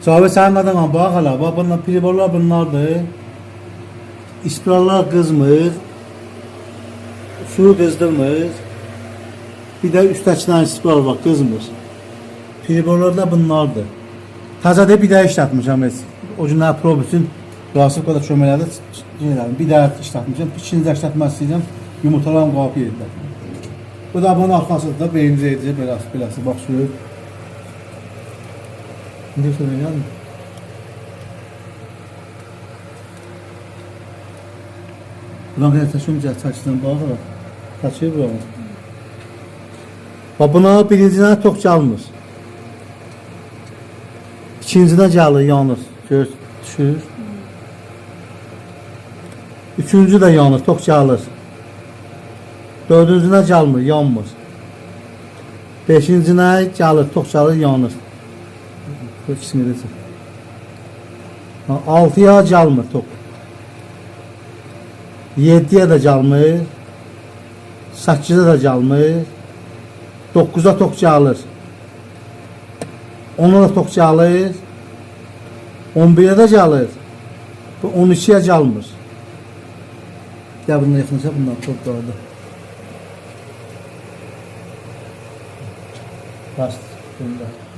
Cavab sənin adına bax hala. Bax bunlar priborlar bunlardır. İspirallar qızmır. Suyu qızdırmır. Bir də üstəkidən ispiral var, qızmır. Priborlar da bunlardır. Təzədə bir daha işlətmişəm heç. O günlər prob üçün Rasif qədər köməklərdə bir daha işlətmişəm. İkinci də işlətmək istəyəcəm. Yumurtalarım qalıb yerdə. Bu da bunun arxasıdır da, birinci edici beləsi. Bax suyu. İndi söyləyəm. Buradan qədər təşümcə çəkisindən baxır. Çəkir buradan. Bax buna birincidən tox gəlmir. İkincidə gəlir, yanır. Gör, düşür. Üçüncü də yanır, tox gəlir. Dördüncünə gəlmir, yanmır. Beşincinə gəlir, tox gəlir, yanır. İkisini edəcək. Altıya gəlmir tox. 7-yə də gəlmir. 8-ə də gəlmir. 9-a tox gəlir. 10-a da tox gəlir. 11-ə də gəlir. 12-yə gəlmir. Gəl bundan yaxınca, bundan tox qaldı. Bastır.